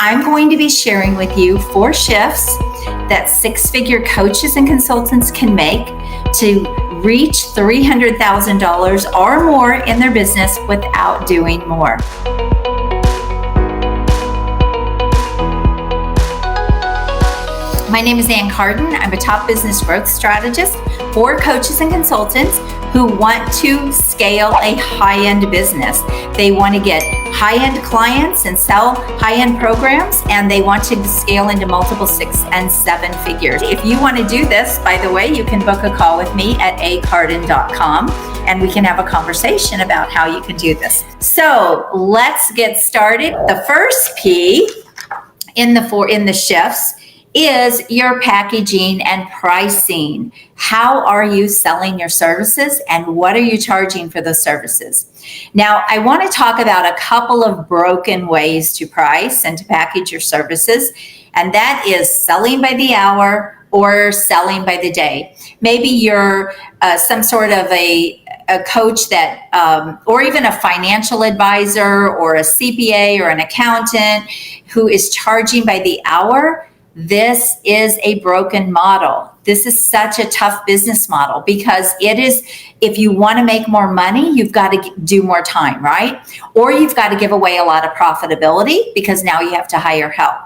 I'm going to be sharing with you 4 shifts that six-figure coaches and consultants can make to reach $300,000 or more in their business without doing more. My name is Carden. I'm a top business growth strategist for coaches and consultants who want to scale a high-end business. They want to get high-end clients and sell high-end programs, and they want to scale into multiple 6 and 7 figures. If you want to do this, by the way, you can book a call with me at acarden.com, and we can have a conversation about how you can do this. So let's get started. The first P in the shifts is your packaging and pricing. How are you selling your services, and what are you charging for those services? Now, I want to talk about a couple of broken ways to price and to package your services, and that is selling by the hour or selling by the day. Maybe you're some sort of a coach that, or even a financial advisor or a CPA or an accountant who is charging by the hour. This is a broken model. This is such a tough business model because it is, if you want to make more money, you've got to do more time, right? Or you've got to give away a lot of profitability because now you have to hire help.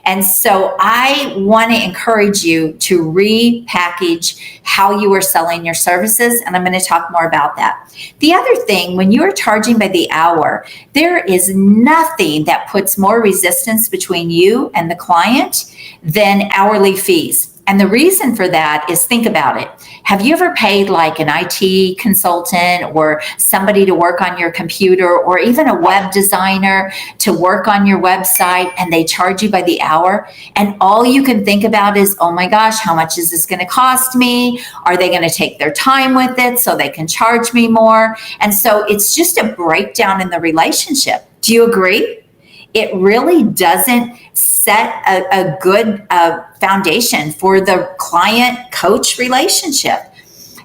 And so I want to encourage you to repackage how you are selling your services, and I'm going to talk more about that. The other thing, when you are charging by the hour, there is nothing that puts more resistance between you and the client than hourly fees. And the reason for that is, think about it. Have you ever paid like an IT consultant or somebody to work on your computer, or even a web designer to work on your website, and they charge you by the hour? And all you can think about is, oh my gosh, how much is this going to cost me? Are they going to take their time with it so they can charge me more? And so it's just a breakdown in the relationship. Do you agree? It really doesn't set a good foundation for the client-coach relationship.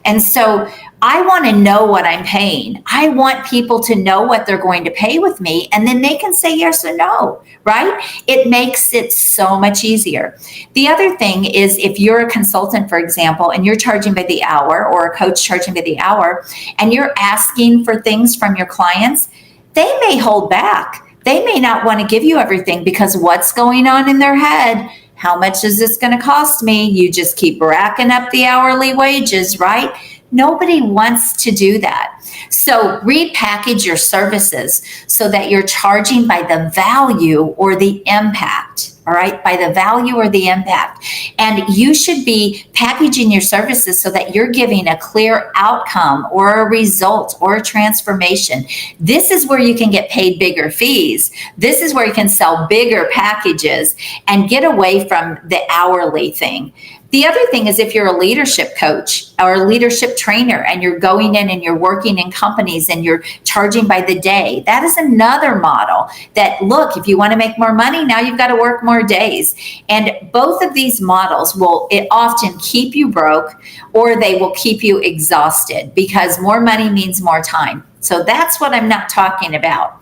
And so I want to know what I'm paying. I want people to know what they're going to pay with me, and then they can say yes or no, right? It makes it so much easier. The other thing is, if you're a consultant, for example, and you're charging by the hour, or a coach charging by the hour, and you're asking for things from your clients, they may hold back. They may not want to give you everything because what's going on in their head? How much is this going to cost me? You just keep racking up the hourly wages, right? Nobody wants to do that. So repackage your services so that you're charging by the value or the impact. All right, by the value or the impact. And you should be packaging your services so that you're giving a clear outcome or a result or a transformation. This is where you can get paid bigger fees. This is where you can sell bigger packages and get away from the hourly thing. The other thing is, if you're a leadership coach or a leadership trainer and you're going in and you're working in companies and you're charging by the day, that is another model that, look, if you want to make more money, now you've got to work more days. And both of these models will often keep you broke, or they will keep you exhausted, because more money means more time. So that's what I'm not talking about.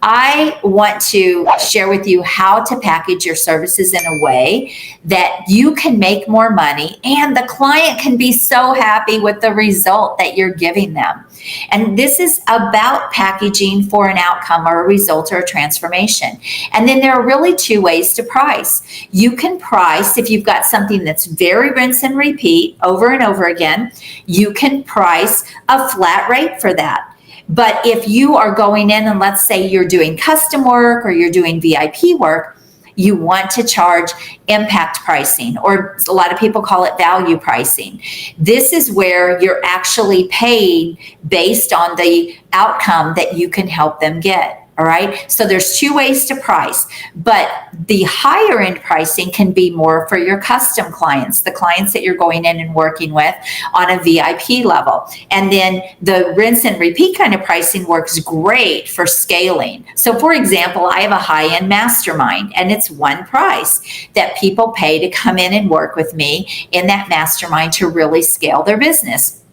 I want to share with you how to package your services in a way that you can make more money and the client can be so happy with the result that you're giving them. And this is about packaging for an outcome or a result or a transformation. And then there are really 2 ways to price. You can price, if you've got something that's very rinse and repeat over and over again, you can price a flat rate for that. But if you are going in and, let's say you're doing custom work or you're doing VIP work, you want to charge impact pricing, or a lot of people call it value pricing. This is where you're actually paid based on the outcome that you can help them get. All right. So there's 2 ways to price, but the higher end pricing can be more for your custom clients, the clients that you're going in and working with on a VIP level. And then the rinse and repeat kind of pricing works great for scaling. So for example, I have a high-end mastermind, and it's one price that people pay to come in and work with me in that mastermind to really scale their business.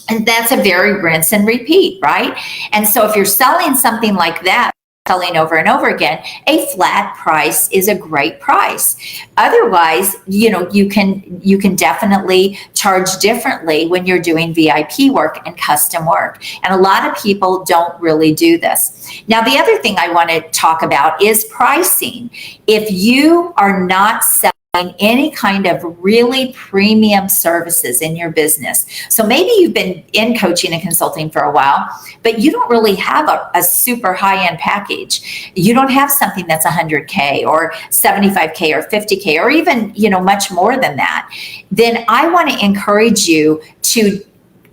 And that's a very rinse and repeat, right? And so if you're selling something like that, selling over and over again, a flat price is a great price. Otherwise, you can definitely charge differently when you're doing VIP work and custom work. And a lot of people don't really do this. Now, the other thing I want to talk about is pricing. If you are not selling any kind of really premium services in your business. So maybe you've been in coaching and consulting for a while, but you don't really have a super high-end package. You don't have something that's 100K or 75K or 50K or even, much more than that. Then I want to encourage you to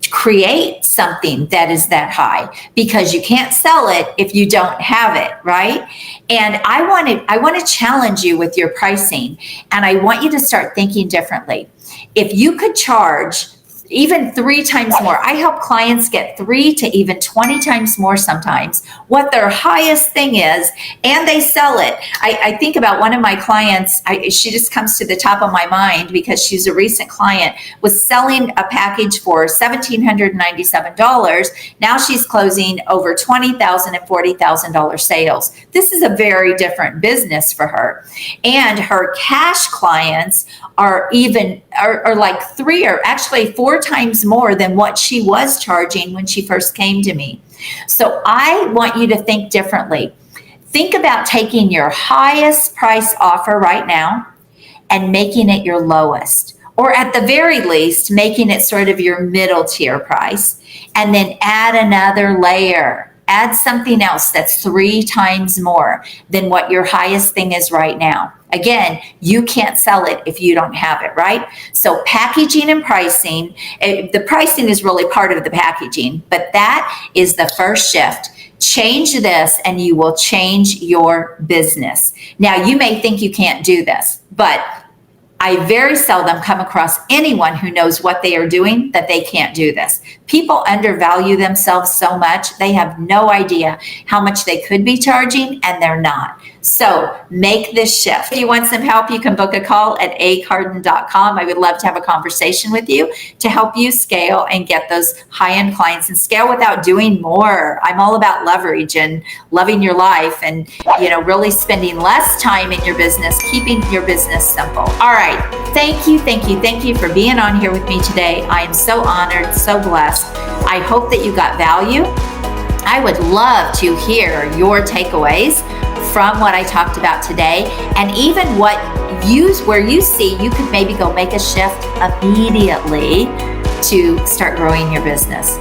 create something that is that high, because you can't sell it if you don't have it, right? And I want to challenge you with your pricing, and I want you to start thinking differently. If you could charge even 3 times more, I help clients get 3 to even 20 times more sometimes what their highest thing is, and they sell it. I think about one of my clients, she just comes to the top of my mind because she's a recent client, was selling a package for $1,797. Now she's closing over $20,000 and $40,000 sales. This is a very different business for her. And her cash clients are like 3 or actually 4 times more than what she was charging when she first came to me. So I want you to think differently. Think about taking your highest price offer right now and making it your lowest, or at the very least, making it sort of your middle tier price, and then add another layer. Add something else that's 3 times more than what your highest thing is right now. Again, you can't sell it if you don't have it, right? So packaging and pricing, the pricing is really part of the packaging, but that is the first shift. Change this and you will change your business. Now, you may think you can't do this, but I very seldom come across anyone who knows what they are doing that they can't do this. People undervalue themselves so much, they have no idea how much they could be charging, and they're not. So make this shift. If you want some help, you can book a call at acarden.com. I would love to have a conversation with you to help you scale and get those high-end clients and scale without doing more. I'm all about leverage and loving your life and, really spending less time in your business, keeping your business simple. All right. Thank you for being on here with me today. I am so honored, so blessed. I hope that you got value. I would love to hear your takeaways from what I talked about today, and even where you see you could maybe go make a shift immediately to start growing your business.